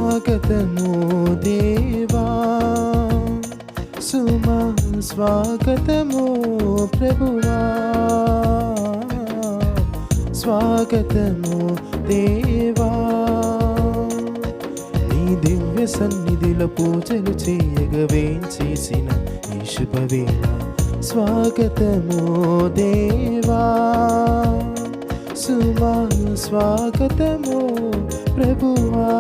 స్వాగతము దేవా, సుమా స్వాగతము ప్రభువా, స్వాగతము దేవా. నీ దివ్య సన్నిధిలో పూజలు చేయగా వేంచేసిన ఈ శుభవేళ స్వాగతము దేవా, సుమా స్వాగతము ప్రభువా.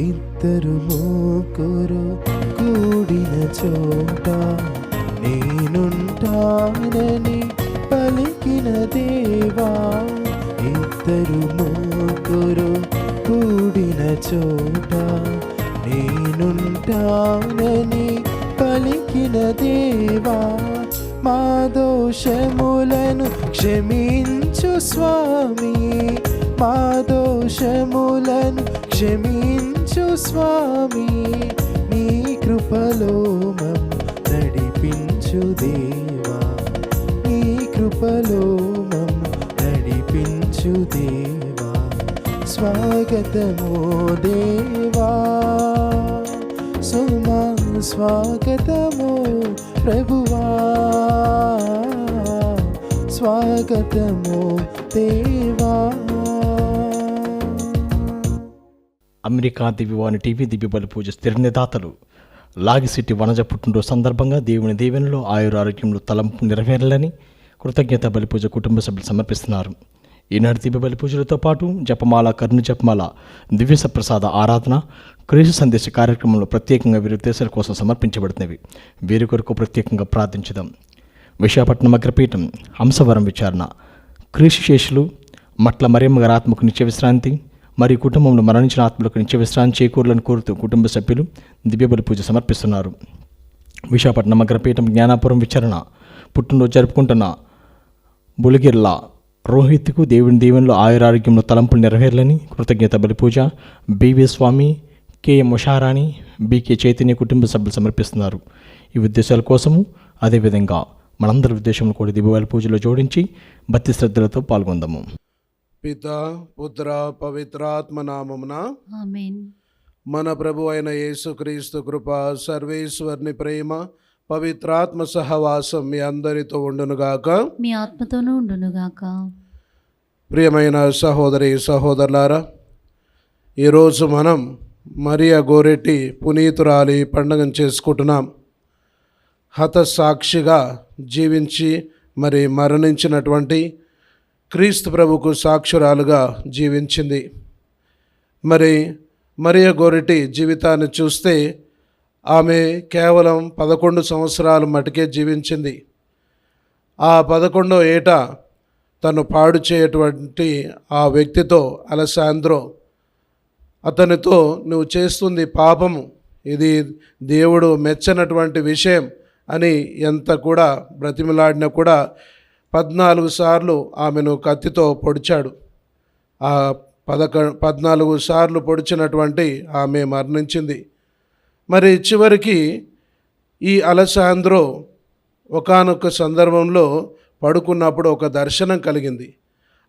ఇద్దరు ముగ్గురు కూడిన చోట నేనుంటానని పలికిన దేవా, ఇద్దరు ముగ్గురు కూడిన చోట నేనుంటానని పలికిన దేవా, మా దోషములను క్షమించు స్వామి, మా దోషములను క్షమించు స్వామి, నీ కృపలో మమ్ము నడిపించు దేవా, నీ కృపలో మమ్ము నడిపించు దేవా. స్వాగతము దేవా, సుమా స్వాగతము ప్రభువా, స్వాగతము దేవా. అమెరికా దివ్యవాణి టీవీ దివ్య బలి పూజ స్థిర నిదాతలు లాగిసిట్టి వనజ పుట్టినరోజు సందర్భంగా దేవుని దీవెనలో ఆయుర ఆరోగ్యంలో తలంపు నెరవేరాలని కృతజ్ఞత బలి పూజ కుటుంబ సభ్యులు సమర్పిస్తున్నారు. ఈనాటి దివ్య బలి పూజలతో పాటు జపమాల, కరుణ జపమాల, దివ్య సప్రసాద ఆరాధన, క్రీస్తు సందేశ కార్యక్రమంలో ప్రత్యేకంగా వీరి ఉద్దేశాల కోసం సమర్పించబడుతున్నవి. వీరి కొరకు ప్రత్యేకంగా ప్రార్థించుదాం. విశాఖపట్నం అగ్రపీఠం హంసవరం విచారణ, క్రీస్తుశేషులు మట్ల మరియమ్మ గారి ఆత్మకు నిత్య విశ్రాంతి మరియు కుటుంబంలో మరణించిన ఆత్మలకు నిత్య విశ్రాంతి చేకూరులను కోరుతూ కుటుంబ సభ్యులు దివ్యబలి పూజ సమర్పిస్తున్నారు. విశాఖపట్నం అగ్రపీఠం జ్ఞానాపురం విచారణ పుట్టినరోజు జరుపుకుంటున్న బులిగిర్ల రోహిత్కు దేవుని దీవెనలో ఆయురారోగ్యంలో తలంపులు నెరవేరాలని కృతజ్ఞత బలి పూజ బివి స్వామి, కెఎం ఉషారాణి, బికే చైతన్య కుటుంబ సభ్యులు సమర్పిస్తున్నారు. ఈ ఉద్దేశాల కోసము అదేవిధంగా మనందరి ఉద్దేశంలో కూడా దివ్యబలి పూజలో జోడించి భక్తి శ్రద్ధలతో పాల్గొందాము. పితా పుత్ర పవిత్రాత్మ నామమున ఆమేన్. మన ప్రభు అయిన యేసుక్రీస్తు కృప, సర్వేశ్వరుని ప్రేమ, పవిత్రాత్మ సహవాసం మీ అందరితో ఉండునుగాక, మీ ఆత్మతోనూ ఉండునుగాక. ప్రియమైన సహోదరి సహోదరులారా, ఈరోజు మనం మరియా గోరెట్టి పునీతురాలి పండుగను చేసుకుంటున్నాం. హతసాక్షిగా జీవించి మరి మరణించినటువంటి క్రీస్తు ప్రభుకు సాక్షురాలుగా జీవించింది. మరి మరియా గోరెట్టి జీవితాన్ని చూస్తే ఆమె కేవలం 11 సంవత్సరాలు మటుకే జీవించింది. ఆ 11వ ఏట తను పాడు చేయటువంటి ఆ వ్యక్తితో, అలెసాంద్రో, అతనితో నువ్వు చేస్తుంది పాపము, ఇది దేవుడు మెచ్చనటువంటి విషయం అని ఎంత కూడా బ్రతిమలాడినా కూడా 14 సార్లు ఆమెను కత్తితో పొడిచాడు. ఆ 14 సార్లు పొడిచినటువంటి ఆమె మరణించింది. మరి చివరికి ఈ అలెసాంద్రో ఒకానొక సందర్భంలో పడుకున్నప్పుడు ఒక దర్శనం కలిగింది.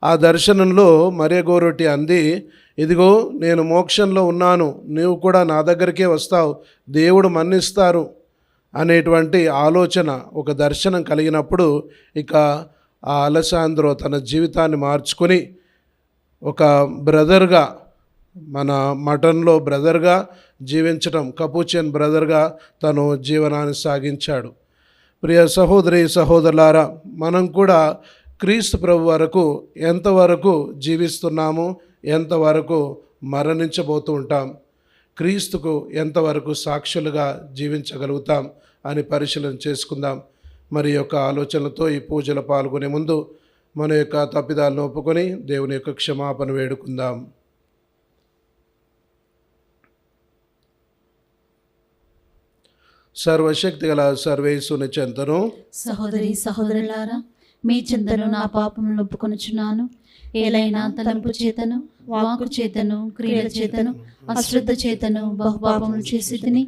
ఆ దర్శనంలో మరియా గోరెట్టి అంది, ఇదిగో నేను మోక్షంలో ఉన్నాను, నీవు కూడా నా దగ్గరికే వస్తావు, దేవుడు మన్నిస్తారు అనేటువంటి ఆలోచన, ఒక దర్శనం కలిగినప్పుడు ఇక ఆ అలెసాంద్రో తన జీవితాన్ని మార్చుకొని ఒక బ్రదర్గా, మన మఠంలో బ్రదర్గా జీవించటం, కపూచియన్ బ్రదర్గా తను జీవనాన్ని సాగించాడు. ప్రియ సహోదరి సహోదరులారా, మనం కూడా క్రీస్తు ప్రభు వరకు ఎంతవరకు జీవిస్తున్నాము, ఎంతవరకు మరణించబోతూ ఉంటాం, క్రీస్తుకు ఎంతవరకు సాక్షులుగా జీవించగలుగుతాం అని పరిశీలన చేసుకుందాం. మరి యొక్క ఆలోచనలతో ఈ పూజలో పాల్గొనే ముందు మన యొక్క తప్పిదాలను ఒప్పుకొని దేవుని యొక్క క్షమాపణ వేడుకుందాం. సర్వశక్తి గల సర్వేశ్వరుని చెంతను, సహోదరి సహోదరులారా, మీ చింతను నా పాపములను ఒప్పుకొనుచున్నాను. ఏలైనా తలంపు చేతను, వాక్కు చేతను క్రియల చేతను అశ్రద్ధ చేతను బహుపాపములు చేసి తిని,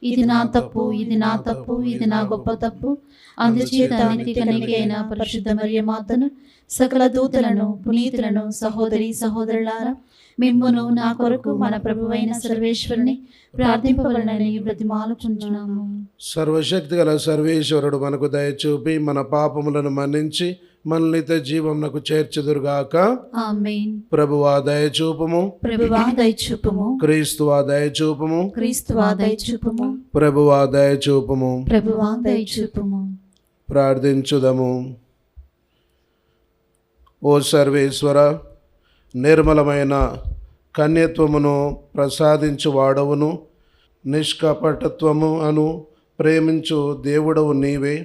ఇది నా తప్పు, ఇది నా తప్పు, ఇది నా గొప్ప తప్పు. అందుచేత నిత్య కన్యక అయిన పరిశుద్ధ మరియమాతను, సకల దూతలను, పునీతులను, సహోదరి సహోదరులారా, మిమ్మును నా కొరకు మన ప్రభువైన సర్వేశ్వరుని ప్రార్థింపవలనని బ్రతిమాలుచున్నాము. సర్వశక్తి గల సర్వేశ్వరుడు మనకు దయచూపి మన పాపములను మన్నించి మనల్ని జీవమునకు చేర్చుదురుగాక. ఆమేన్. ప్రభువా దయచూపుము, ప్రభువా దయచూపుము, క్రీస్తువా దయచూపుము, క్రీస్తువా దయచూపుము, ప్రభువా దయచూపుము. ప్రభువా దయచూపుము. ప్రార్థించుదము. ఓ సర్వేశ్వర, నిర్మలమైన కన్యత్వమును ప్రసాదించు వాడవును, నిష్కపటత్వము అను ప్రేమించు దేవుడవు నీవే.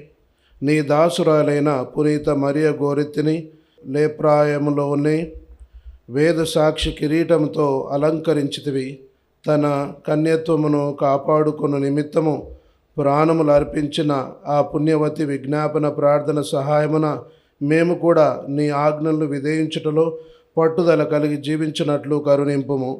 నీ దాసురాలైన పునీత మరియ గోరెత్తిని లేప్రాయములోనే వేద సాక్షి కిరీటంతో అలంకరించితివి. తన కన్యత్వమును కాపాడుకొను నిమిత్తము ప్రాణములు అర్పించిన ఆ పుణ్యవతి విజ్ఞాపన ప్రార్థన సహాయమున మేము కూడా నీ ఆజ్ఞలను విధేయించుటలో పట్టుదల కలిగి జీవించినట్లు కరుణింపుము.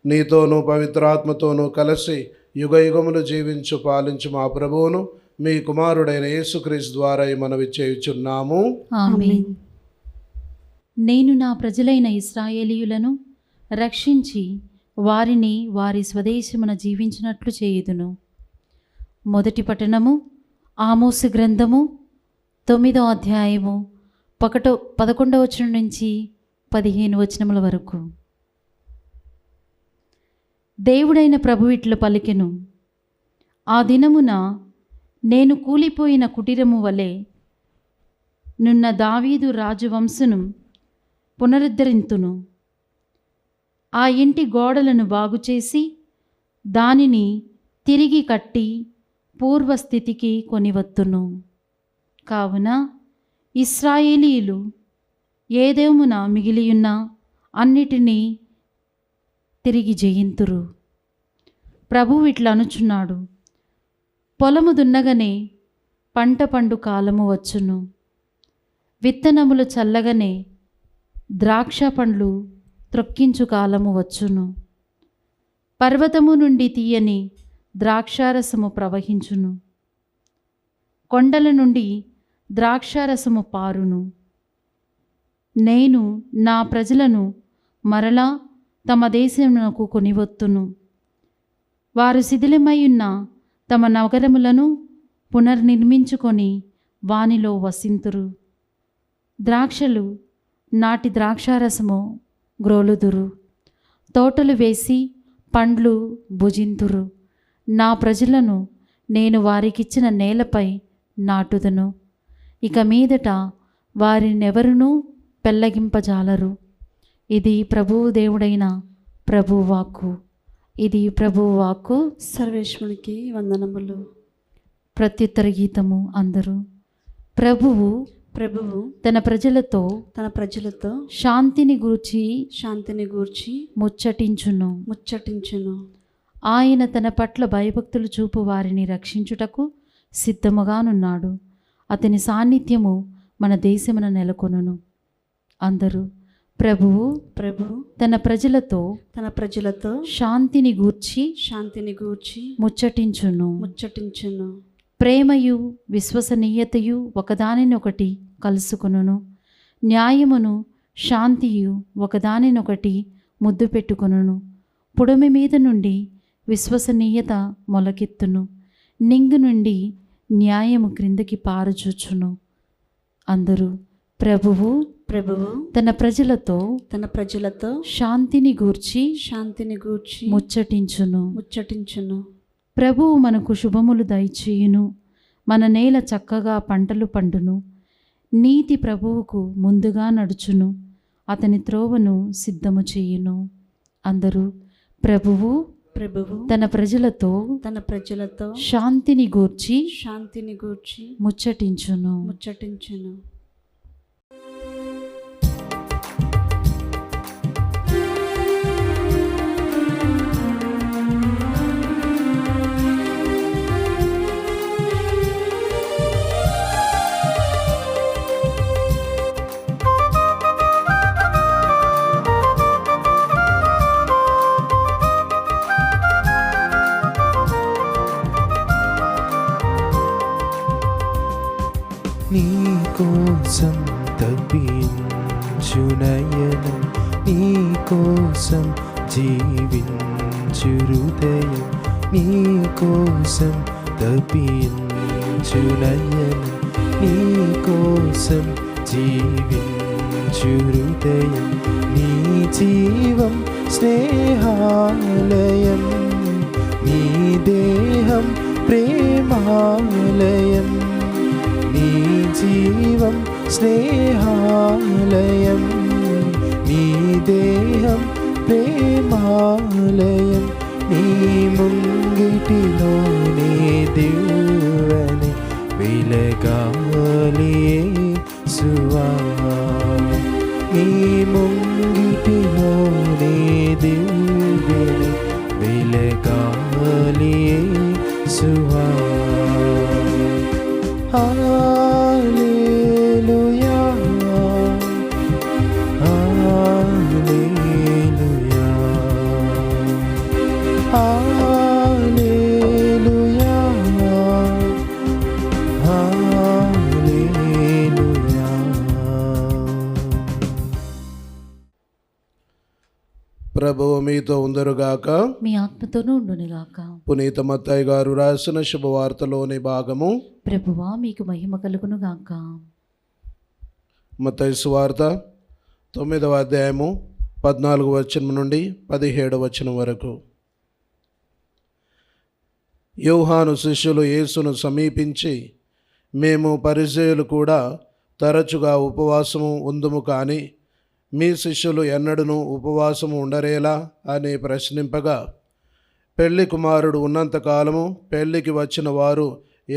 నీతోనూ పవిత్రాత్మతోనూ కలిసి యుగయుగములు జీవించు పాలించు మా ప్రభువును, మీ కుమారుడైన యేసుక్రీస్తు ద్వారా ఈ మనవి చేయుచున్నాము. ఆమేన్. నేను నా ప్రజలైన ఇశ్రాయేలీయులను రక్షించి వారిని వారి స్వదేశమున జీవించినట్లు చేయుదును. మొదటి పట్టణము ఆమోసు గ్రంథము 9వ అధ్యాయము 11వ వచనం నుంచి 15 వచనముల వరకు. దేవుడైన ప్రభు ఇట్లు పలికెను, ఆ దినమున నేను కూలిపోయిన కుటీరము వలె నున్న దావీదు రాజవంశను పునరుద్ధరింతును. ఆ ఇంటి గోడలను బాగుచేసి దానిని తిరిగి కట్టి పూర్వస్థితికి కొనివత్తును. కావున ఇశ్రాయేలీయులు ఏదేమున మిగిలియున్న అన్నిటినీ తిరిగి జయింతురు. ప్రభువు ఇట్లా అనుచున్నాడు, పొలము దున్నగనే పంట పండు కాలము వచ్చును, విత్తనములు చల్లగనే ద్రాక్ష పండ్లు త్రొక్కించు కాలము వచ్చును. పర్వతము నుండి తీయని ద్రాక్షారసము ప్రవహించును, కొండల నుండి ద్రాక్షారసము పారును. నేను నా ప్రజలను మరలా తమ దేశమునకు కొనివత్తును. వారు శిథిలమైయున్న తమ నగరములను పునర్నిర్మించుకొని వానిలో వసింతురు. ద్రాక్షలు నాటి ద్రాక్షారసము గ్రోలుదురు, తోటలు వేసి పండ్లు భుజింతురు. నా ప్రజలను నేను వారికిచ్చిన నేలపై నాటుదను. ఇక మీదట వారినెవరునూ పెళ్ళగింపజాలరు. ఇది ప్రభువు దేవుడైన ప్రభువు వాక్కు. ఇది ప్రభువు వాక్కు. సర్వేశ్వరునికి వందనములు. ప్రత్యుత్తర గీతము. అందరూ ప్రభువు తన ప్రజలతో శాంతిని గూర్చి ముచ్చటించును. ఆయన తన పట్ల భయభక్తులు చూపు వారిని రక్షించుటకు సిద్ధముగానున్నాడు. అతని సాన్నిధ్యము మన దేశమున నెలకొనును. అందరూ ప్రభువు తన ప్రజలతో శాంతిని గూర్చి ముచ్చటించును. ప్రేమయు విశ్వసనీయతయు ఒకదానినొకటి కలుసుకొనును. న్యాయమును శాంతియు ఒకదానినొకటి ముద్దు పెట్టుకొనును. పుడమి మీద నుండి విశ్వసనీయత మొలకెత్తును, నింగు నుండి న్యాయము క్రిందకి పారచూచును. అందరూ ప్రభువు తన ప్రజలతో శాంతిని గూర్చి ముచ్చటించును. ప్రభువు మనకు శుభములు దయచేయును. మన నేల చక్కగా పంటలు పండును. నీతి ప్రభువుకు ముందుగా నడుచును. అతని త్రోవను సిద్ధము చేయును. అందరూ ప్రభువు తన ప్రజలతో శాంతిని గూర్చి ముచ్చటించును. నీ కోసం తప్పించు నయనం, నీ కోసం జీవించు హృదయం, నీ కోసం తప్పించు నయనం, నీ కోసం జీవించు హృదయం, నీ జీవం స్నేహాలయం, నీ దేహం ప్రేమాలయం, నీ జీవం స్నేహాలయం, నీ దేహం ప్రేమాలయం, నీ ముంగిటిలో నీ దివ్వని వెలగాలి యేసువా, నీ ముంగిటిలో నీ దివ్వని వెలగాలి యేసువా. హల్లెలూయా, హల్లెలూయా, హల్లెలూయా, హల్లెలూయా. ప్రభువు మీతో ఉందరుగాక. మీ ఆత్మతోనూ ఉండునుగాక. పునీత మత్తయి గారు రాసిన శుభవార్తలోని భాగము. ప్రభువా మీకు మహిమ కలుగునుగాక. మత్తయి సువార్త 9వ అధ్యాయము 14వ వచనం నుండి 17వ వచనం వరకు. యోహాను శిష్యులు యేసును సమీపించి, మేము పరిసయ్యులు కూడా తరచుగా ఉపవాసము ఉందుము, కానీ మీ శిష్యులు ఎన్నడూను ఉపవాసము ఉండరేలా అని ప్రశ్నింపగా, పెళ్లి కుమారుడు ఉన్నంతకాలము పెళ్లికి వచ్చిన వారు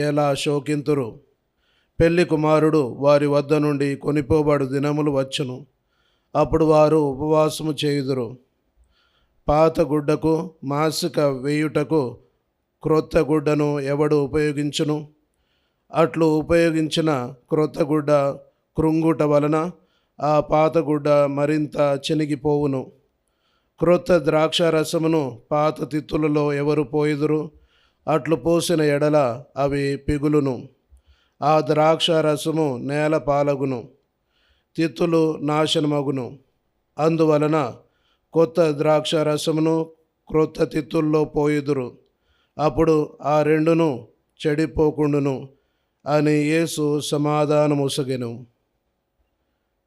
ఎలా శోకింతురు? పెళ్లి కుమారుడు వారి వద్ద నుండి కొనిపోబడు దినములు వచ్చును, అప్పుడు వారు ఉపవాసము చేయుదురు. పాత గుడ్డకు మాసిక వేయుటకు క్రొత్త గుడ్డను ఎవడు ఉపయోగించును? అట్లు ఉపయోగించిన క్రొత్త గుడ్డ కృంగుట వలన ఆ పాత గుడ్డ మరింత చినిగిపోవును. క్రొత్త ద్రాక్ష రసమును పాత తిత్తులలో ఎవరు పోయుదురు? అట్లు పోసిన ఎడల అవి పిగులును, ఆ ద్రాక్ష రసము నేల పాలగును, తిత్తులు నాశనమగును. అందువలన కొత్త ద్రాక్ష రసమును క్రొత్త తిత్తుల్లో పోయుదురు, అప్పుడు ఆ రెండును చెడిపోకుండును అని యేసు సమాధానముసగెను.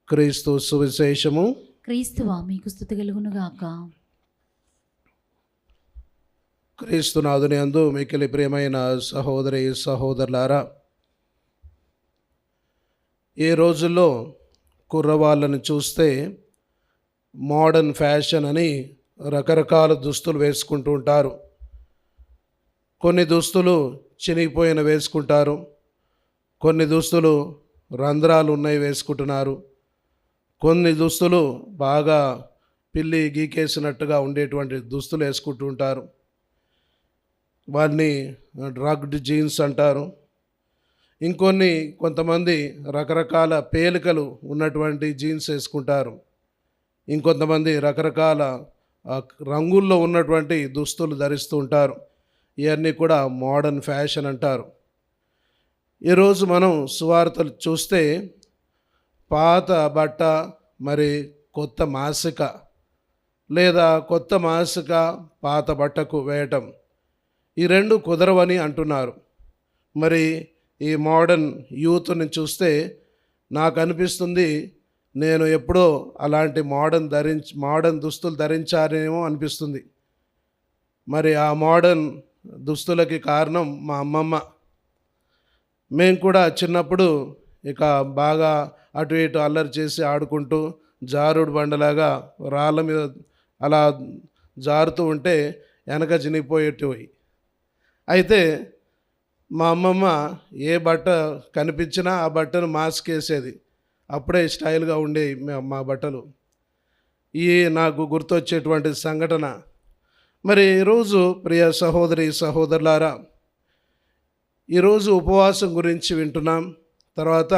క్రీస్తు సువిశేషము. క్రీస్తువా మీకు స్తుతి కలుగునుగాక. క్రీస్తునాథుని యందు మిక్కిలి ప్రియమైన సహోదరి సహోదరులారా, ఈ రోజుల్లో కుర్రవాళ్ళని చూస్తే మోడర్న్ ఫ్యాషన్ అని రకరకాల దుస్తులు వేసుకుంటూ ఉంటారు. కొన్ని దుస్తులు చినిగిపోయిన వేసుకుంటారు, కొన్ని దుస్తులు రంధ్రాలు ఉన్నాయి వేసుకుంటున్నారు, కొన్ని దుస్తులు బాగా పిల్లి గీకేసినట్టుగా ఉండేటువంటి దుస్తులు వేసుకుంటూ ఉంటారు. వాటిని డ్రగ్డ్ జీన్స్ అంటారు. కొంతమంది రకరకాల పేలికలు ఉన్నటువంటి జీన్స్ వేసుకుంటారు. ఇంకొంతమంది రకరకాల రంగుల్లో ఉన్నటువంటి దుస్తులు ధరిస్తూ ఉంటారు. ఇవన్నీ కూడా మోడర్న్ ఫ్యాషన్ అంటారు. ఈరోజు మనం సువార్తలు చూస్తే పాత బట్ట మరి కొత్త మాసిక, లేదా కొత్త మాసిక పాత బట్టకు వేయటం, ఈ రెండు కుదరవని అంటున్నారు. మరి ఈ మోడర్న్ యూత్ని చూస్తే నాకు అనిపిస్తుంది, నేను ఎప్పుడో అలాంటి మోడర్న్ దుస్తులు ధరించానేమో అనిపిస్తుంది. మరి ఆ మోడర్న్ దుస్తులకి కారణం మా అమ్మమ్మ. మేము కూడా చిన్నప్పుడు ఇక బాగా అటు ఇటు అల్లరి చేసి ఆడుకుంటూ జారుడు బండలాగా రాళ్ళ మీద అలా జారుతూ ఉంటే వెనక చినిగిపోయేటివి. అయితే మా అమ్మమ్మ ఏ బట్ట కనిపించినా ఆ బట్టను మాస్క్ వేసేది. అప్పుడే స్టైల్గా ఉండేవి మా బట్టలు. ఈ నాకు గుర్తొచ్చేటువంటి సంఘటన. మరి ఈరోజు ప్రియ సహోదరి సహోదరులారా, ఈరోజు ఉపవాసం గురించి వింటున్నాం. తర్వాత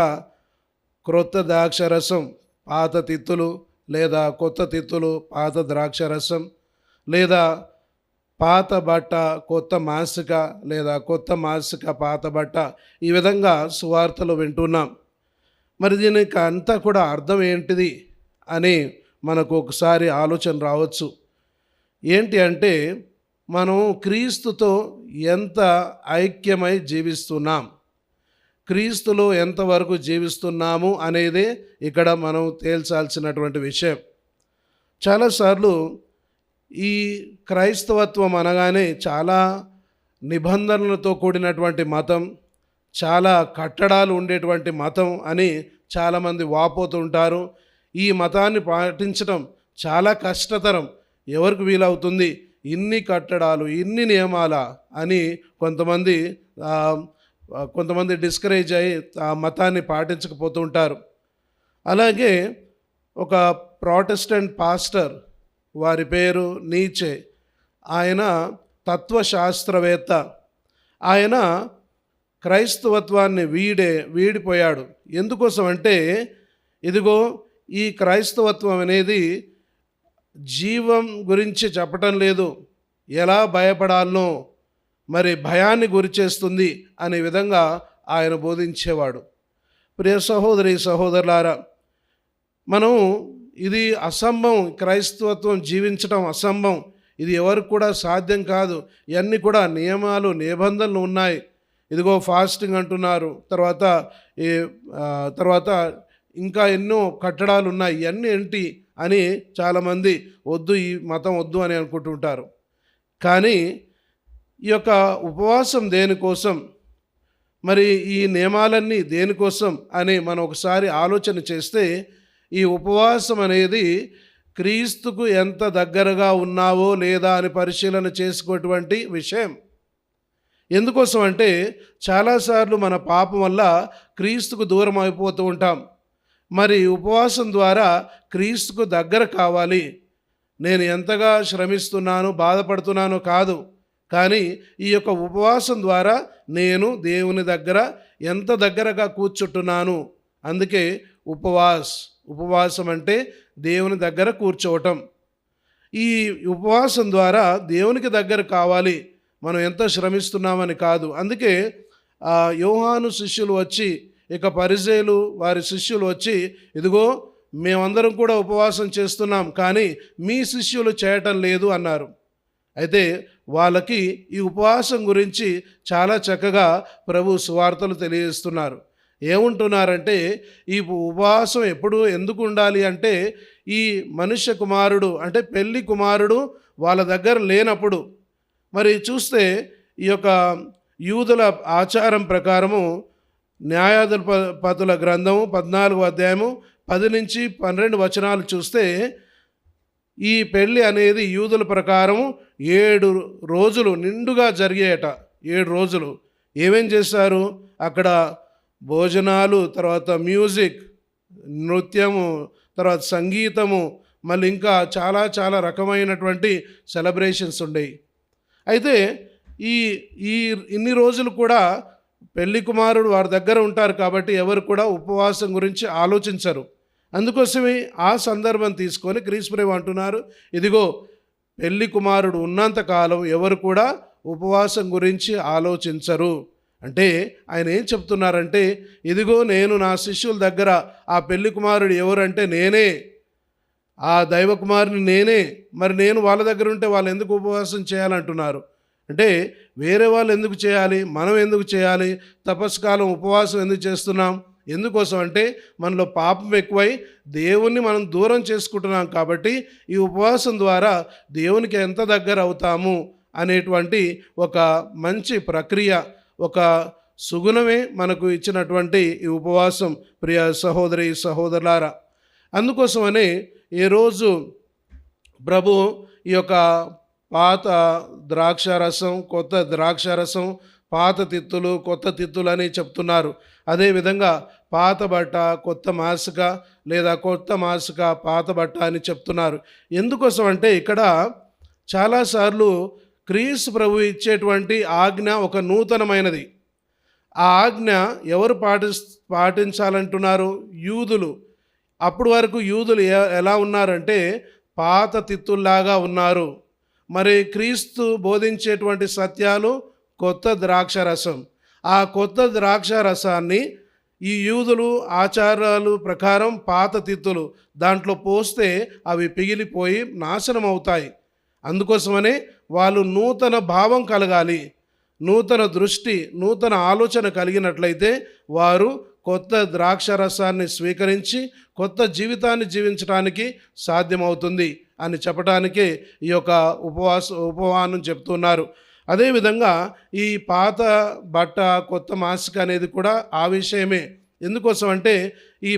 క్రొత్త ద్రాక్షరసం పాత తిత్తులు, లేదా కొత్త తిత్తులు పాత ద్రాక్షరసం, లేదా పాత బట్ట కొత్త మాసిక లేదా కొత్త మాసిక పాత బట్ట, ఈ విధంగా సువార్తలు వింటున్నాం. మరి దీనికి అంతా కూడా అర్థం ఏంటిది అని మనకు ఒకసారి ఆలోచన రావచ్చు. ఏంటి అంటే, మనం క్రీస్తుతో ఎంత ఐక్యమై జీవిస్తున్నాం, క్రీస్తులో ఎంతవరకు జీవిస్తున్నాము అనేదే ఇక్కడ మనం తేల్చాల్సినటువంటి విషయం. చాలాసార్లు ఈ క్రైస్తవత్వం అనగానే చాలా నిబంధనలతో కూడినటువంటి మతం, చాలా కట్టడాలు ఉండేటువంటి మతం అని చాలామంది వాపోతుంటారు. ఈ మతాన్ని పాటించడం చాలా కష్టతరం, ఎవరికి వీలవుతుంది, ఇన్ని కట్టడాలు, ఇన్ని నియమాల అని కొంతమంది డిస్కరేజ్ అయ్యి ఆ మతాన్ని పాటించకపోతుంటారు. అలాగే ఒక ప్రాటెస్టెంట్ పాస్టర్, వారి పేరు నీచే, ఆయన తత్వశాస్త్రవేత్త. ఆయన క్రైస్తవత్వాన్ని వీడిపోయాడు. ఎందుకోసం అంటే, ఇదిగో ఈ క్రైస్తవత్వం అనేది జీవం గురించి చెప్పటం లేదు, ఎలా భయపడాలనో, మరి భయాన్ని గురిచేస్తుంది అనే విధంగా ఆయన బోధించేవాడు. ప్రియ సహోదరి సహోదరులారా, మనం ఇది అసంభవం, క్రైస్తవత్వం జీవించడం అసంభవం, ఇది ఎవరికి కూడా సాధ్యం కాదు. ఇవన్నీ కూడా నియమాలు నిబంధనలు ఉన్నాయి. ఇదిగో ఫాస్టింగ్ అంటున్నారు, తర్వాత ఇంకా ఎన్నో కట్టడాలు ఉన్నాయి, ఇవన్నీ ఏంటి అని చాలామంది వద్దు, ఈ మతం వద్దు అని అనుకుంటుంటారు. కానీ ఈ యొక్క ఉపవాసం దేనికోసం, మరి ఈ నియమాలన్నీ దేనికోసం అని మనం ఒకసారి ఆలోచన చేస్తే, ఈ ఉపవాసం అనేది క్రీస్తుకు ఎంత దగ్గరగా ఉన్నావో లేదా అని పరిశీలన చేసుకోటువంటి విషయం. ఎందుకోసం అంటే, చాలాసార్లు మన పాపం వల్ల క్రీస్తుకు దూరం అయిపోతూ ఉంటాం. మరి ఉపవాసం ద్వారా క్రీస్తుకు దగ్గర కావాలి. నేను ఎంతగా శ్రమిస్తున్నాను, బాధపడుతున్నానో కాదు, కానీ ఈ యొక్క ఉపవాసం ద్వారా నేను దేవుని దగ్గర ఎంత దగ్గరగా కూర్చుంటున్నాను. అందుకే ఉపవాసం అంటే దేవుని దగ్గర కూర్చోవటం. ఈ ఉపవాసం ద్వారా దేవునికి దగ్గర కావాలి, మనం ఎంత శ్రమిస్తున్నామని కాదు. అందుకే యోహాను శిష్యులు వచ్చి, ఇక పరిసయ్యులు వారి శిష్యులు వచ్చి, ఇదిగో మేమందరం కూడా ఉపవాసం చేస్తున్నాం, కానీ మీ శిష్యులు చేయటం లేదు అన్నారు. అయితే వాళ్ళకి ఈ ఉపవాసం గురించి చాలా చక్కగా ప్రభు సువార్తలు తెలియజేస్తున్నారు. ఏముంటున్నారంటే, ఈ ఉపవాసం ఎందుకు ఉండాలి అంటే, ఈ మనుష్య కుమారుడు అంటే పెళ్లి కుమారుడు వాళ్ళ దగ్గర లేనప్పుడు. మరి చూస్తే ఈ యొక్క యూదుల ఆచారం ప్రకారము న్యాయాధిపతుల గ్రంథము 14వ అధ్యాయము 10 నుంచి 12 వచనాలు చూస్తే, ఈ పెళ్ళి అనేది యూదుల ప్రకారం 7 రోజులు నిండుగా జరిగేట. 7 రోజులు ఏమేం చేశారు, అక్కడ భోజనాలు, తర్వాత మ్యూజిక్, నృత్యము, తర్వాత సంగీతము, మళ్ళీ ఇంకా చాలా చాలా రకమైనటువంటి సెలబ్రేషన్స్ ఉండేవి. అయితే ఇన్ని రోజులు కూడా పెళ్లి కుమారుడు వారి దగ్గర ఉంటారు కాబట్టి ఎవరు కూడా ఉపవాసం గురించి ఆలోచించరు. అందుకోసమే ఆ సందర్భం తీసుకొని క్రీస్తుప్రభు అంటున్నారు, ఇదిగో పెళ్లి కుమారుడు ఉన్నంతకాలం ఎవరు కూడా ఉపవాసం గురించి ఆలోచించరు. అంటే ఆయన ఏం చెప్తున్నారంటే, ఇదిగో నేను నా శిష్యుల దగ్గర, ఆ పెళ్లి కుమారుడు ఎవరంటే నేనే, ఆ దైవ కుమారుని నేనే. మరి నేను వాళ్ళ దగ్గర ఉంటే వాళ్ళు ఎందుకు ఉపవాసం చేయాలంటున్నారు అంటే, వేరే వాళ్ళు ఎందుకు చేయాలి, మనం ఎందుకు చేయాలి, తపస్కాలం ఉపవాసం ఎందుకు చేస్తున్నాం, ఎందుకోసం అంటే మనలో పాపం ఎక్కువై దేవుణ్ణి మనం దూరం చేసుకుంటున్నాం. కాబట్టి ఈ ఉపవాసం ద్వారా దేవునికి ఎంత దగ్గర అవుతాము అనేటువంటి ఒక మంచి ప్రక్రియ, ఒక సుగుణమే మనకు ఇచ్చినటువంటి ఈ ఉపవాసం. ప్రియ సహోదరి సహోదరులారా, అందుకోసమనే ఈరోజు ప్రభు ఈ యొక్క పాత ద్రాక్షారసం, కొత్త ద్రాక్షారసం, పాత తిత్తులు, కొత్త తిత్తులు అని చెప్తున్నారు. అదేవిధంగా పాత బట్ట కొత్త మాసిక, లేదా కొత్త మాసిక పాత బట్ట అని చెప్తున్నారు. ఎందుకోసం అంటే, ఇక్కడ చాలాసార్లు క్రీస్తు ప్రభు ఇచ్చేటువంటి ఆజ్ఞ ఒక నూతనమైనది. ఆ ఆజ్ఞ ఎవరు పాటించాలంటున్నారు, యూదులు. అప్పటి వరకు యూదులు ఎలా ఉన్నారంటే పాత తిత్తుల్లాగా ఉన్నారు. మరి క్రీస్తు బోధించేటువంటి సత్యాలు కొత్త ద్రాక్షరసం. ఆ కొత్త ద్రాక్షరసాన్ని ఈ యూదులు ఆచారాలు ప్రకారం పాత తిత్తులు దాంట్లో పోస్తే అవి పిగిలిపోయి నాశనం అవుతాయి. అందుకోసమనే వాళ్ళు నూతన భావం కలగాలి, నూతన దృష్టి, నూతన ఆలోచన కలిగినట్లయితే వారు కొత్త ద్రాక్షరసాన్ని స్వీకరించి కొత్త జీవితాన్ని జీవించడానికి సాధ్యమవుతుంది అని చెప్పడానికే ఈ యొక్క ఉపవానం చెప్తున్నారు. అదేవిధంగా ఈ పాత బట్ట కొత్త మాసిక అనేది కూడా ఆ విషయమే. ఎందుకోసం అంటే ఈ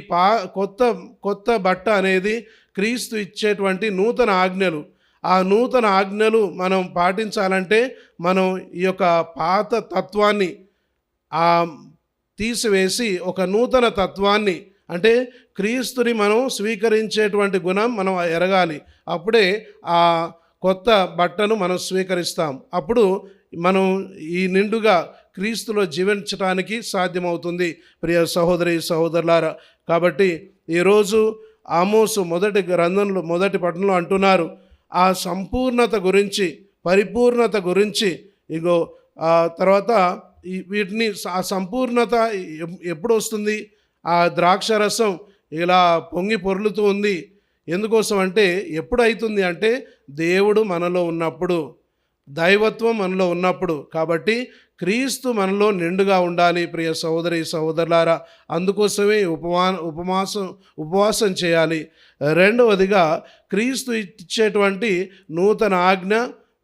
కొత్త బట్ట అనేది క్రీస్తు ఇచ్చేటువంటి నూతన ఆజ్ఞలు. ఆ నూతన ఆజ్ఞలు మనం పాటించాలంటే మనం ఈ యొక్క పాత తత్వాన్ని తీసివేసి ఒక నూతన తత్వాన్ని, అంటే క్రీస్తుని మనం స్వీకరించేటువంటి గుణం మనం ఎరగాలి. అప్పుడే ఆ కొత్త బట్టను మనం స్వీకరిస్తాం. అప్పుడు మనం ఈ నిండుగా క్రీస్తులో జీవించడానికి సాధ్యమవుతుంది ప్రియ సహోదరి సహోదరులారా. కాబట్టి ఈరోజు ఆమోసు మొదటి గ్రంథంలో మొదటి పట్టణంలో అంటున్నారు, ఆ సంపూర్ణత గురించి, పరిపూర్ణత గురించి. ఇగో తర్వాత వీటిని ఆ సంపూర్ణత ఎప్పుడు వస్తుంది? ఆ ద్రాక్షరసం ఇలా పొంగి పొర్లుతూ ఉంది. ఎందుకోసం అంటే ఎప్పుడైతుంది అంటే దేవుడు మనలో ఉన్నప్పుడు, దైవత్వం మనలో ఉన్నప్పుడు. కాబట్టి క్రీస్తు మనలో నిండుగా ఉండాలి ప్రియ సహోదరి సహోదరులారా. అందుకోసమే ఉపవాసం చేయాలి. రెండవదిగా క్రీస్తు ఇచ్చేటువంటి నూతన ఆజ్ఞ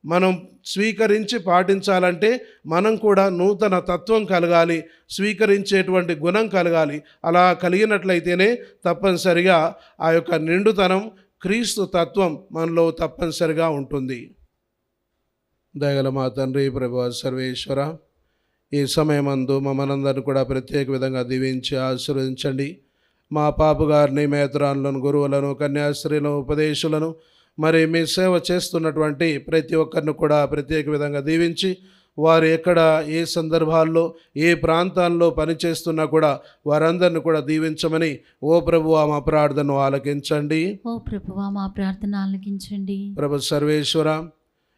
మనం స్వీకరించి పాటించాలంటే మనం కూడా నూతన తత్వం కలగాలి, స్వీకరించేటువంటి గుణం కలగాలి. అలా కలిగినట్లయితేనే తప్పనిసరిగా ఆ యొక్క నిండుతనం, క్రీస్తు తత్వం మనలో తప్పనిసరిగా ఉంటుంది. దయగల మా తండ్రి ప్రభువా సర్వేశ్వర, ఈ సమయమందు మమ్మల్ని కూడా ప్రత్యేక విధంగా దీవించి ఆశీర్వదించండి. మా పాపగారిని, మేతరాలను, గురువులను, కన్యాస్త్రీలను, ఉపదేశులను, మరి మీ సేవ చేస్తున్నటువంటి ప్రతి ఒక్కరిని కూడా ప్రత్యేక విధంగా దీవించి, వారు ఎక్కడ ఏ సందర్భాల్లో ఏ ప్రాంతాల్లో పనిచేస్తున్నా కూడా వారందరిని కూడా దీవించమని ఓ ప్రభువా మా ప్రార్థనను ఆలకించండి. ఓ ప్రభువా మా ప్రార్థన ఆలకించండి. ప్రభు సర్వేశ్వర,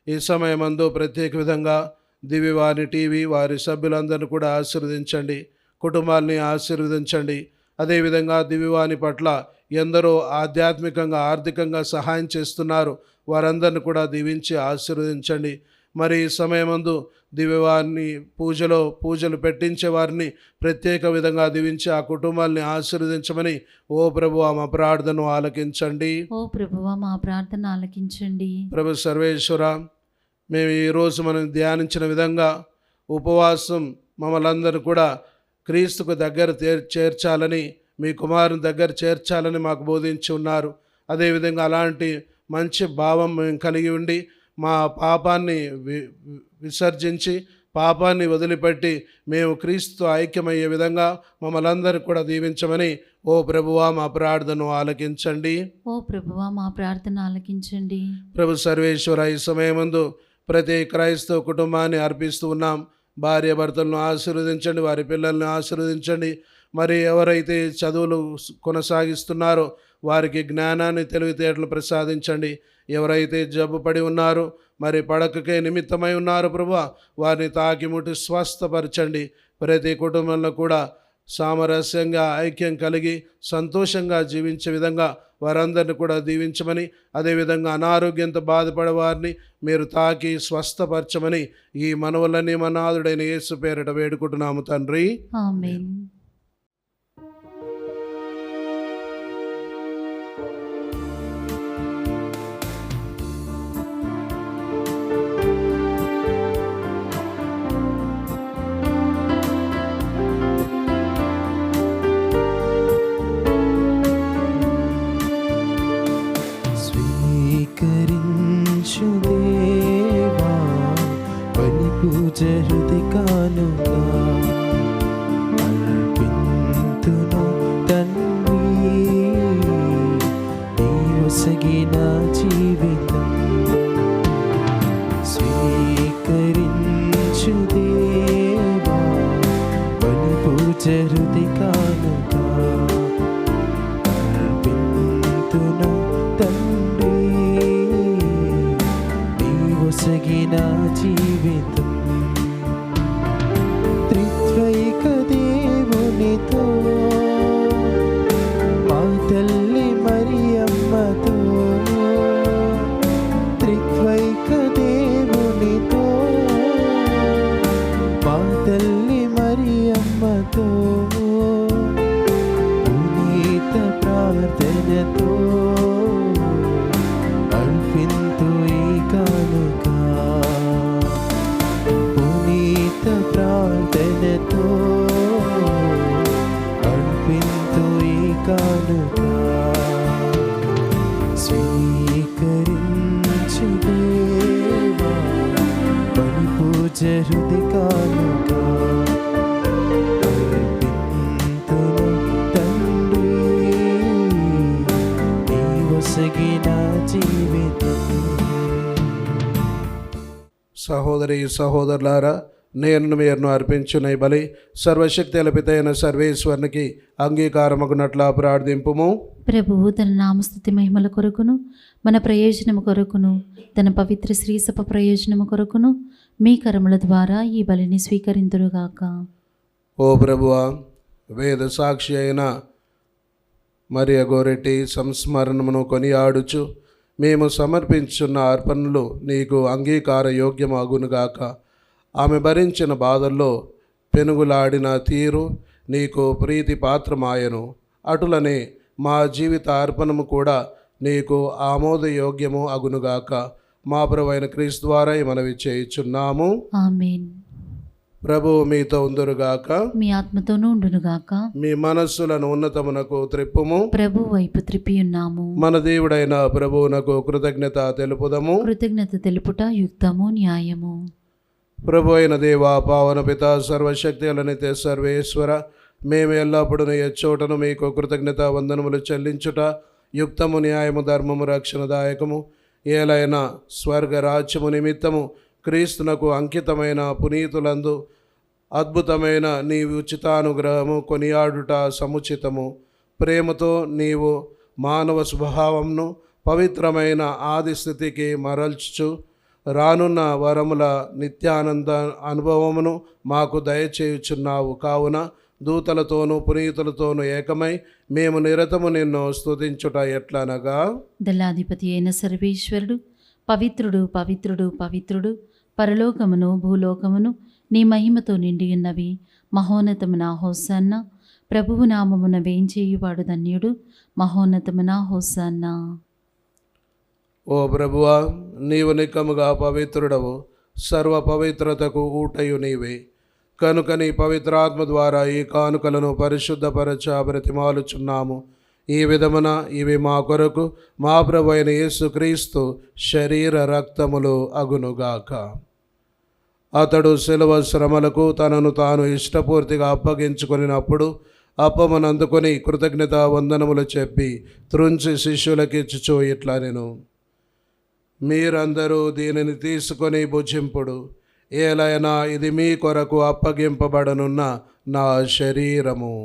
ఈ సమయమందు ప్రత్యేక విధంగా దివ్యవాణి టీవీ వారి సభ్యులందరినీ కూడా ఆశీర్వదించండి, కుటుంబాల్ని ఆశీర్వదించండి. అదేవిధంగా దివ్యవాణి పట్ల ఎందరో ఆధ్యాత్మికంగా ఆర్థికంగా సహాయం చేస్తున్నారు, వారందరిని కూడా దీవించి ఆశీర్వదించండి. మరి ఈ సమయమందు దివ్యవాణి పూజలు పెట్టించే వారిని ప్రత్యేక విధంగా దీవించి ఆ కుటుంబాల్ని ఆశీర్వదించమని ఓ ప్రభువా మా ప్రార్థనను ఆలకించండి. ఓ ప్రభువా మా ప్రార్థన ఆలకించండి. ప్రభు సర్వేశ్వర, మేము ఈరోజు మనం ధ్యానించిన విధంగా ఉపవాసం మమ్మల్ని అందరూ కూడా క్రీస్తుకు దగ్గర చేర్చాలని, మీ కుమారుని దగ్గర చేర్చాలని మాకు బోధించి ఉన్నారు. అదేవిధంగా అలాంటి మంచి భావం మేము కలిగి ఉండి మా పాపాన్ని విసర్జించి పాపాన్ని వదిలిపెట్టి మేము క్రీస్తు ఐక్యమయ్యే విధంగా మమ్మల్ని అందరూ కూడా దీవించమని ఓ ప్రభువా మా ప్రార్థనను ఆలకించండి. ఓ ప్రభువా మా ప్రార్థన ఆలకించండి. ప్రభు సర్వేశ్వర, ఈ సమయమందు ప్రతి క్రైస్తవ కుటుంబాన్ని అర్పిస్తూ ఉన్నాం. భార్య భర్తలను ఆశీర్వదించండి, వారి పిల్లల్ని ఆశీర్వదించండి. మరి ఎవరైతే చదువులు కొనసాగిస్తున్నారో వారికి జ్ఞానాన్ని, తెలివితేటలు ప్రసాదించండి. ఎవరైతే జబ్బు పడి ఉన్నారో, మరి పడకకే నిమిత్తమై ఉన్నారో ప్రభువా, వారిని తాకి ముట్టి స్వస్థపరచండి. ప్రతి కుటుంబంలో కూడా సామరస్యంగా ఐక్యం కలిగి సంతోషంగా జీవించే విధంగా వారందరిని కూడా దీవించమని, అదేవిధంగా అనారోగ్యంతో బాధపడే వారిని మీరు తాకి స్వస్థపరచమని ఈ మనవులని మనాథుడైన యేసు పేరిట వేడుకుంటున్నాము తండ్రి. ఆమేన్. స్వీకరించు దేవా బలి పూజ హృది కానుగా అర్పింతును తండ్రి నీ ఒసగిన జీవితం. స్వీకరించు దేవా బలి పూజ హృది కానుగా అర్పింతును తండ్రి నీ ఒసగిన జీవితం త్రిత్వైక దేవునితో మా తల్లి మరియమ్మతో త్రిత్వైక దేవునితో మా తల్లి మరియమ్మతో పునీత ప్రార్థనతో అర్పింతు ఈ కానుక పునీత ప్రార్థనతో అర్పింతు ఈ కానుక స్వీకరించు దేవా బలి పూజ హృది కానుక అర్పింతును తండ్రి నీ ఒసగిన జీవితం. సహోదరి సహోదరులారా, నేను మీరును అర్పించున ఈ బలి సర్వశక్తి పితైన సర్వేశ్వరునికి అంగీకారమగునట్లా ప్రార్థింపుము. ప్రభువు తన నామస్తుతి మహిమల కొరకును మన ప్రయోజనము కొరకును తన పవిత్ర శ్రీసభ ప్రయోజనము కొరకును మీ కరముల ద్వారా ఈ బలిని స్వీకరింతురుగాక. ఓ ప్రభువా, వేద సాక్షి అయిన మరియ గోరెట్టి సంస్మరణమును కొనియాడుచు మేము సమర్పించున్న అర్పణలు నీకు అంగీకార యోగ్యమగునుగాక. ఆమె భరించిన బాధల్లో పెనుగులాడిన తీరు నీకు ప్రీతి పాత్రమాయను. అటులనే మా జీవిత అర్పణము కూడా నీకు ఆమోదయోగ్యము అగునుగాక. మా ప్రభువైన క్రీస్తు ద్వారా మనవి చేయుచున్నాము. ఆమేన్. ప్రభువు మీతో ఉందురుగాక. మీ ఆత్మతోనూ ఉండునుగాక. మీ మనస్సులను ఉన్నతమునకు త్రిప్పుము. ప్రభు వైపు త్రిప్పి ఉన్నాము. మన దేవుడైన ప్రభువునకు కృతజ్ఞత తెలుపుదము. కృతజ్ఞత తెలుపుట యుక్తము న్యాయము. ప్రభు అయిన దేవా, పావన పిత, సర్వశక్తులనితే సర్వేశ్వర, మేము ఎల్లప్పుడూ ఎచ్చోటను మీకు కృతజ్ఞత వందనములు చెల్లించుట యుక్తము, న్యాయము, ధర్మము, రక్షణదాయకము. ఏలైనా స్వర్గ రాజ్యము నిమిత్తము క్రీస్తునకు అంకితమైన పునీతులందు అద్భుతమైన నీ ఉచితానుగ్రహము కొనియాడుట సముచితము. ప్రేమతో నీవు మానవ స్వభావంను పవిత్రమైన ఆది స్థితికి మరల్చు రానున్న వరముల నిత్యానంద అనుభవమును మాకు దయచేయుచున్నావు. కావున దూతలతోనూ పునీతులతోనూ ఏకమై మేము నిరతము నిన్ను స్తుతించుట ఎట్లనగా, దళాధిపతి అయిన సర్వేశ్వరుడు పవిత్రుడు పవిత్రుడు పవిత్రుడు, పరలోకమును భూలోకమును నీ మహిమతో నిండి ఉన్నవి. మహోన్నతమున హోసన్న. ప్రభువు నామమున వేంచేయువాడు ధన్యుడు. మహోన్నతమున హోసన్న. ఓ ప్రభువా, నీవు నిక్కముగా పవిత్రుడవు, సర్వ పవిత్రతకు ఊటయు నీవే. కనుక నీ పవిత్రాత్మ ద్వారా ఈ కానుకలను పరిశుద్ధపరచ బ్రతిమాలుచున్నాము. ఈ విధమున ఇవి మా కొరకు మా ప్రభువైన యేసుక్రీస్తు శరీర రక్తములు అగునుగాక. అతడు శిలువ శ్రమలకు తనను తాను ఇష్టపూర్తిగా అప్పగించుకొనినప్పుడు అప్పమునందుకొని కృతజ్ఞత వందనములు చెప్పి త్రుంచి శిష్యులకిచ్చుచూ ఇట్లా నేను, మీరందరూ దీనిని తీసుకొని భుజింపుడు. ఏలైనా ఇది మీ కొరకు అప్పగింపబడనున్న నా శరీరము.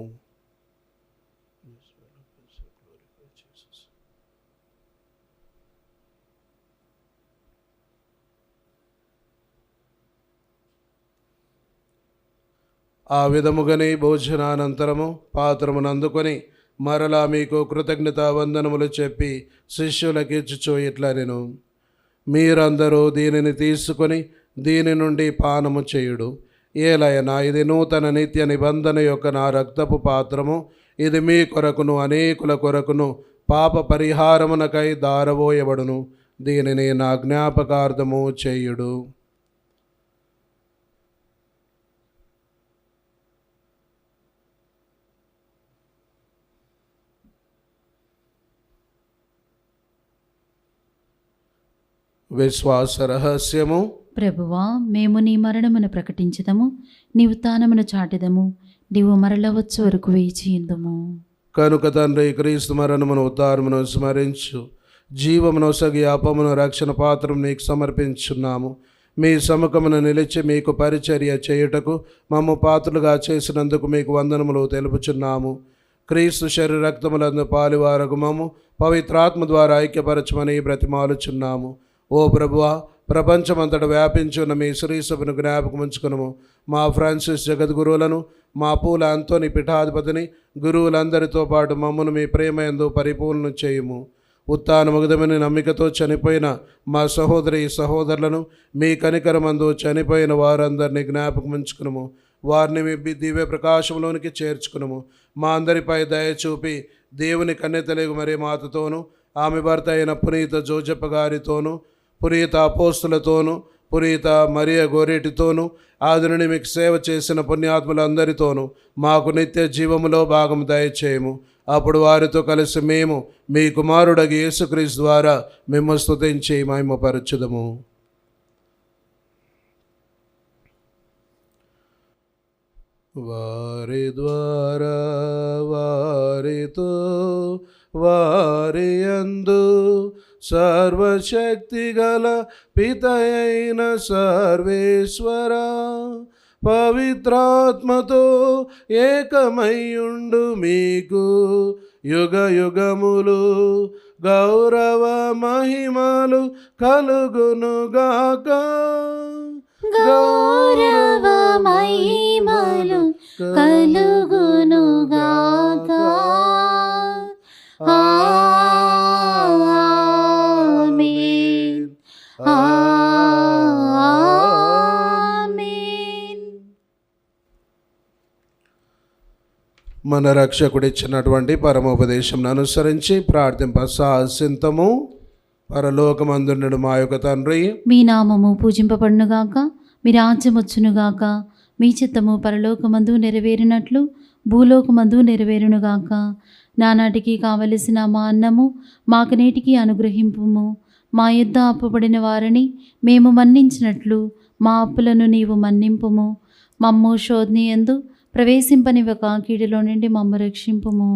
ఆ విధముగానే భోజనానంతరము పాత్రమును అందుకొని మరలా మీకు కృతజ్ఞత వందనములు చెప్పి శిష్యులకిచ్చుచూ ఇట్లా నేను, మీరందరూ దీనిని తీసుకొని దీని నుండి పానము చేయుడు. ఏలైనా ఇది నూతన నిత్య నిబంధన యొక్క నా రక్తపు పాత్రము. ఇది మీ కొరకును అనేకుల కొరకును పాప పరిహారమునకై దారవోయబడును. దీనిని నా జ్ఞాపకార్థము చేయుడు. విశ్వాస రహస్యము. ప్రభువా, మేము నీ మరణమును ప్రకటించదము, నీ ఉత్థానమును చాటెదము. నీవు మరల వచ్చు వరకు వేచియుందుము. కనుక తండ్రి, క్రీస్తు మరణమును ఉద్ధారమును స్మరించు జీవమునొసగి అపమును రక్షణ పాత్రం నీకు సమర్పించున్నాము. మీ సముఖమును నిలిచి మీకు పరిచర్య చేయుటకు మమ్ము పాత్రలుగా చేసినందుకు మీకు వందనములు తెలుపుచున్నాము. క్రీస్తు శరీర రక్తములందు పాలివారగు మమ్ము పవిత్రాత్మ ద్వారా ఐక్యపరచమని బ్రతిమాలుచున్నాము. ఓ ప్రభువా, ప్రపంచమంతటా వ్యాపించున్న మీ శ్రీ సభను జ్ఞాపకం ఉంచుకునము. మా ఫ్రాన్సిస్ జగద్గురువులను, మా పూల అంతోని పీఠాధిపతిని, గురువులందరితో పాటు మమ్మను మీ ప్రేమయందు పరిపూర్ణం చేయుము. ఉత్థానముగదమని నమ్మికతో చనిపోయిన మా సహోదరి సహోదరులను, మీ కనికరమందు చనిపోయిన వారందరినీ జ్ఞాపకం ఉంచుకునము. వారిని మీ దివ్య ప్రకాశంలోనికి చేర్చుకునము. మా అందరిపై దయ చూపి దేవుని కన్నెతలేగు మరి మాతతోనూ, ఆమె భర్త అయిన పునీత జోజప్ప గారితోనూ, పునీత అపోస్తులతోనూ, పునీత మరియ గోరేటితోనూ, ఆదిని మీకు సేవ చేసిన పుణ్యాత్ములందరితోనూ మాకు నిత్య జీవములో భాగం దయచేయము. అప్పుడు వారితో కలిసి మేము మీ కుమారుడగు యేసుక్రీస్తు ద్వారా మేము స్తుతించి మహిమపరచుదము. వారి ద్వారా, వారితో, వారి యందు సర్వశక్తి గల పితయైన సర్వేశ్వర పవిత్రాత్మతో ఏకమయ్యుండు మీకు యుగ యుగములు గౌరవ మహిమలు కలుగునుగాక. గౌరవ మహిమలు కలుగునుగాక. ఆమేన్. ఆమేన్. మన రక్షకుడిచ్చినటువంటి పరమోపదేశం అనుసరించి ప్రార్థింప సాహసింతము. పరలోకమందుండు మా యొక్క తండ్రి, మీ నామము పూజింపబడునుగాక, మీ రాజ్యం వచ్చునుగాక, మీ చిత్తము పరలోకమందు నెరవేరినట్లు భూలోకమందు నెరవేరునుగాక. నానాటికి కావలసిన మా అన్నము మాకు నేటికి అనుగ్రహింపుము. మా యుద్ధ అప్పుబడిన వారిని మేము మన్నించినట్లు మా అప్పులను నీవు మన్నింపుము. మమ్ము శోధని యందు ప్రవేశింపనివ్వక కీడులో నుండి మమ్ము రక్షింపుము.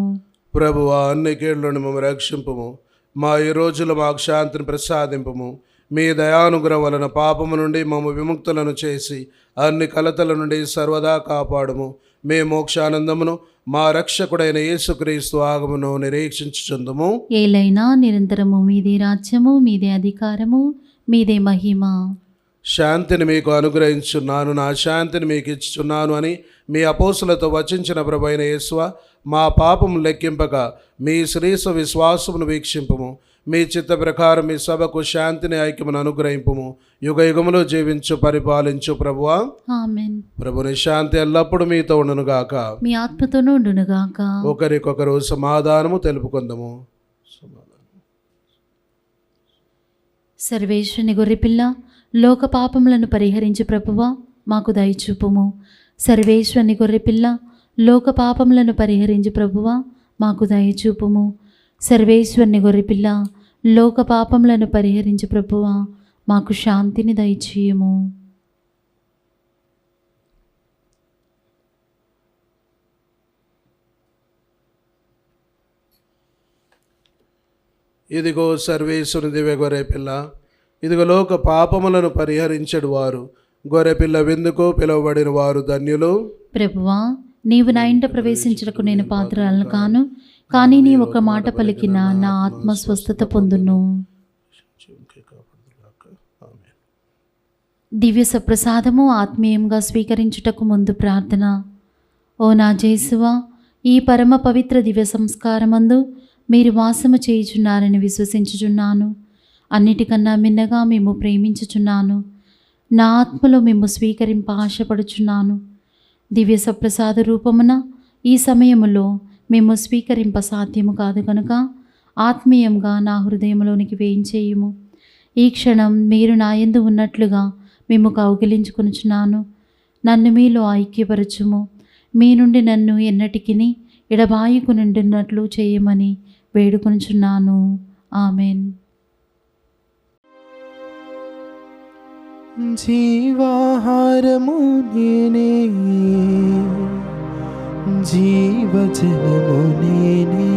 ప్రభువా, అన్ని కీడులను మమ్ము రక్షింపుము. మా ఈ రోజులు మాకు శాంతిని ప్రసాదింపుము. మీ దయానుగ్రహం వలన పాపము నుండి మమ్ము విముక్తులను చేసి అన్ని కలతల నుండి సర్వదా కాపాడుము. మే మోక్షానందమును మా రక్షకుడైన యేసుక్రీస్తు ఆగమును నిరీక్షించుచుందుము. ఏలైనా నిరంతరము మీదే రాజ్యము, మీదే అధికారము, మీదే మహిమ. శాంతిని మీకు అనుగ్రహించున్నాను, నా శాంతిని మీకు ఇచ్చుచున్నాను అని మీ అపోస్తులతో వచించిన ప్రభువైన యేసువా, మా పాపము లెక్కింపక మీ శ్రీస విశ్వాసమును వీక్షింపుము. మీ చిత్త ప్రకారం మీ సభకు శాంతిని ఐక్యమును అనుగ్రహింపుము. యుగ యుగములో జీవించు పరిపాలించు ప్రభువా. ఆమేన్. ప్రభుని శాంతి ఎల్లప్పుడూ మీతో ఉండునుగాక, మీ ఆత్మతోనూ ఉండునుగాక. ఒకరికొకరు సమాధానము తెలుపుకుందాము. సర్వేశ్వరుని గొర్రెపిల్ల, లోక పాపములను పరిహరించు ప్రభువా, మాకు దయచూపుము. సర్వేశ్వరుని గొర్రెపిల్ల, లోక పాపములను పరిహరించు ప్రభువా, మాకు దయచూపుము. సర్వేశ్వరుని గొర్రెపిల్ల, లోక పాపములను పరిహరించు ప్రభువా, మాకు శాంతిని దయచేయము. ఇదిగో సర్వేశ్వరుని దివ్య గొర్రెపిల్ల, ఇదిగో లోక పాపములను పరిహరించడు వారు. గొర్రెపిల్ల విందుకు పిలువబడిన వారు ధన్యులు. ప్రభువా, నీవు నా ఇంట ప్రవేశించటకు నేను పాత్రలను కాను, కానీ నీ ఒక మాట పలికిన నా ఆత్మ స్వస్థత పొందును. దివ్య సప్రసాదము ఆత్మీయంగా స్వీకరించుటకు ముందు ప్రార్థన. ఓ నా జేసువా, ఈ పరమ పవిత్ర దివ్య సంస్కారమందు మీరు వాసము చేయుచున్నారని విశ్వసించుచున్నాను. అన్నిటికన్నా మిన్నగా మేము ప్రేమించుచున్నాను. నా ఆత్మలో మేము స్వీకరింప ఆశపడుచున్నాను. దివ్య సప్రసాద రూపమున ఈ సమయములో మేము స్వీకరింప సాధ్యము కాదు కనుక ఆత్మీయంగా నా హృదయంలోనికి వేయించేయుము. ఈ క్షణం మీరు నా యందు ఉన్నట్లుగా మేము కౌగిలించుకొనుచున్నాను. నన్ను మీలో ఐక్యపరచుము. మీ నుండి నన్ను ఎన్నటికిని ఎడబాయుకు నిండున్నట్లు చేయమని వేడుకొనుచున్నాను. ఆమెన్. జీవాహారము నేనే, జీవజలము నేనే,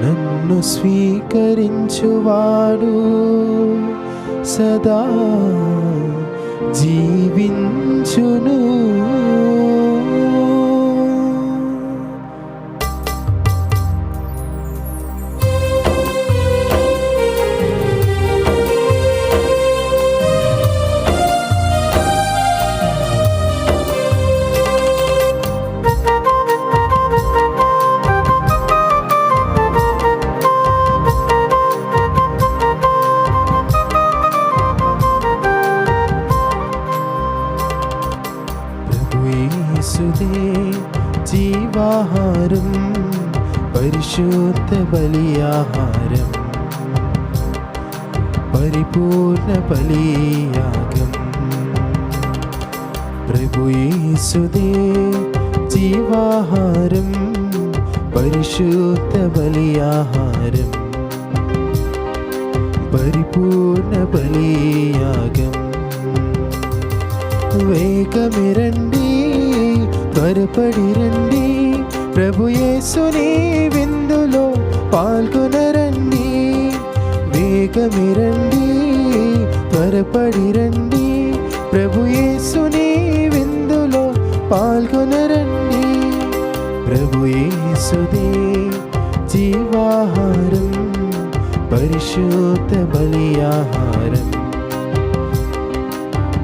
నన్ను స్వీకరించువాడు సదా జీవించును. యేసుదే జీవాహారం పరిశుద్ధ బలియాహారం పరిపూర్ణ బలియాగం ప్రభు యేసుదే జీవాహారం పరిశుద్ధ బలియాహారం పరిపూర్ణ బలియాగం వేగమిరండి త్వరపడి రండి ప్రభు యేసుని విందులో పాల్గొనరండి వేగమిరండి త్వరపడి రండి ప్రభు యేసుని విందులో పాల్గొనరండి ప్రభు యేసుదే జీవాహారం పరిశుద్ధ బలియాహారం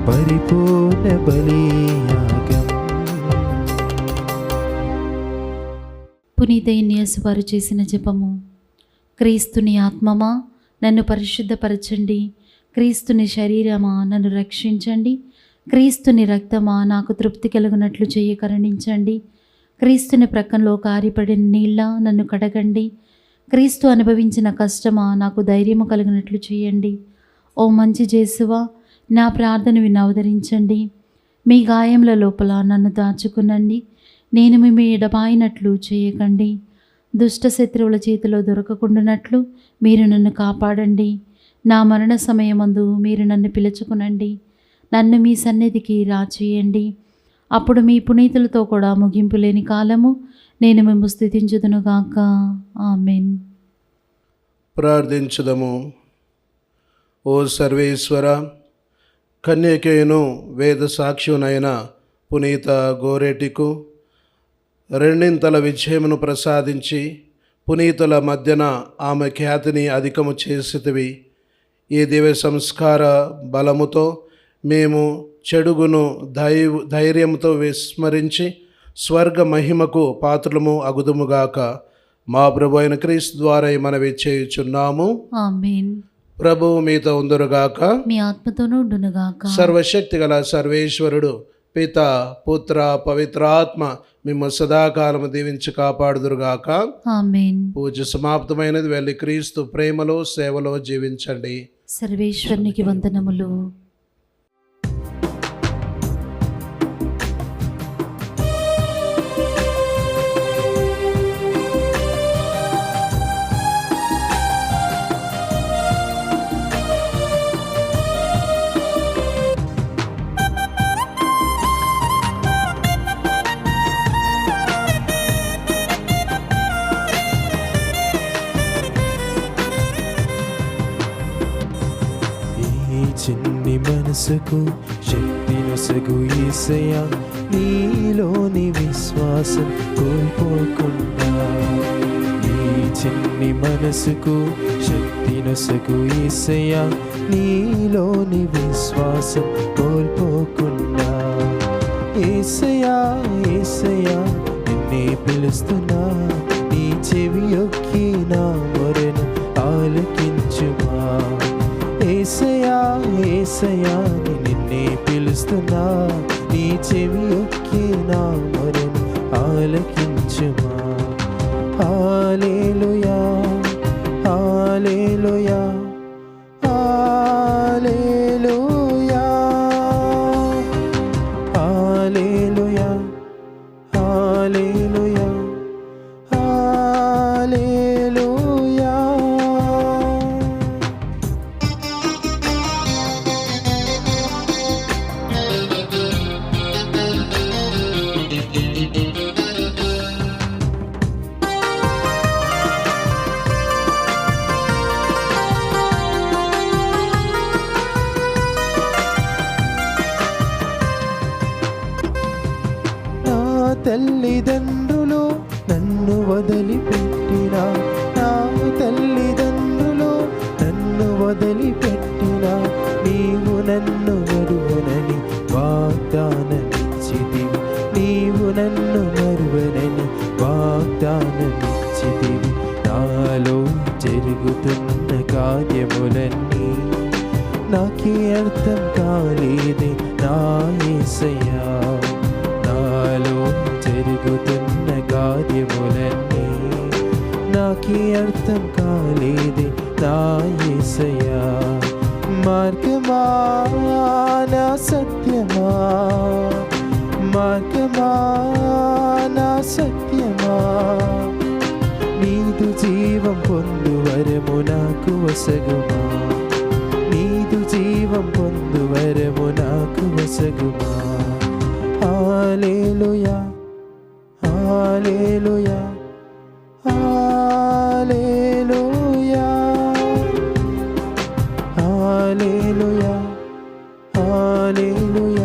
పరిపూర్ణ బలియాగం. పునీత ఇన్యాసు వారు చేసిన జపము. క్రీస్తుని ఆత్మమా నన్ను పరిశుద్ధపరచండి, క్రీస్తుని శరీరమా నన్ను రక్షించండి, క్రీస్తుని రక్తమా నాకు తృప్తి కలుగునట్లు చేయ కరుణించండి, క్రీస్తుని ప్రక్కనలో కారిపడిన నీళ్ళ నన్ను కడగండి, క్రీస్తు అనుభవించిన కష్టమా నాకు ధైర్యము కలిగినట్లు చేయండి. ఓ మంచి జేసువా, నా ప్రార్థన విని అవతరించండి. మీ గాయముల లోపల నన్ను దాచుకునండి, నేను మీ ఎడబాయినట్లు చేయకండి. దుష్ట శత్రువుల చేతిలో దొరకకుండానట్లు మీరు నన్ను కాపాడండి. నా మరణ సమయమందు మీరు నన్ను పిలుచుకునండి, నన్ను మీ సన్నిధికి రాచేయండి. అప్పుడు మీ పునీతులతో కూడా ముగింపు లేని కాలము నేను మేము స్తుతించుదునుగాక. ఆమెన్. ప్రార్థించుదము. ఓ సర్వేశ్వర, కన్యకేయును వేద సాక్షునైన పునీత గోరేటికు రెండింతల విజయమును ప్రసాదించి పునీతుల మధ్యన ఆమె ఖ్యాతిని అధికము చేసితివి. ఈ దివ్య సంస్కార బలముతో మేము చెడుగును ధైర్యంతో విస్మరించి స్వర్గ మహిమకు పాత్రలము అగుదుముగాక. మా ప్రభు అయిన క్రీస్తు ద్వారా మనవి చేయుచున్నాము. ఆమేన్. ప్రభు మీతో ఉందురుగాక, మీ ఆత్మతోనూ ఉండునుగాక. సర్వశక్తి గల సర్వేశ్వరుడు పిత పుత్ర పవిత్రాత్మ మిమ్మ సదాకాలము దీవించి కాపాడుదురుగాక. ఆమేన్. పూజ సమాప్తమైనది. వెళ్ళి క్రీస్తు ప్రేమలో సేవలో జీవించండి. సర్వేశ్వరునికి వందనములు. చిన్ని మనసుకు శక్తి నొసగు యేసయ్యా, నీలోని విశ్వాసం కోల్పోకుండా. ఈ చిన్ని మనసుకు శక్తి నొసగు యేసయ్యా, నీలోని విశ్వాసం కోల్పోకుండా. యేసయ్యా యేసయ్యా నిన్నే పిలుస్తున్నా, నీ చెవి యొక్కి నా మొరను ఆలకించుమా. యేసయ్యా యేసయ్యా నిన్నే పిలుస్తున్నా, నీ చెవి యొక్కి నా మొరను ఆలకించుమా. హల్లెలూయా హల్లెలూయా హల్లెలూయా హల్లెలూయా హల్లెలూయా హల్లెలూయా. తల్లిదండ్రులు నన్ను వదిలిపెట్టినా, నా తల్లిదండ్రులు నన్ను వదిలిపెట్టినా, నీవు నన్ను మరువనని వాగ్దానమిచ్చితివి, నీవు నన్ను మరువనని వాగ్దానమిచ్చితివి. నాలో జరుగుతున్న కార్యములన్నీ నాకే అర్థం కాలేదే నా యేసయ్యా. నాలో జరుగుతున్న కార్యములన్నీ నాకే అర్థం కాలేదే నా యేసయ్యా. మార్గమా నా సత్యమా, మార్గమా నా సత్యమా, నీదు జీవం పొందు వరము నాకు వసగుమా, నీదు జీవం పొందు వరము నాకు వసగుమా. హల్లెలూయా హల్లెలూయా హల్లెలూయా హల్లెలూయా హల్లెలూయా.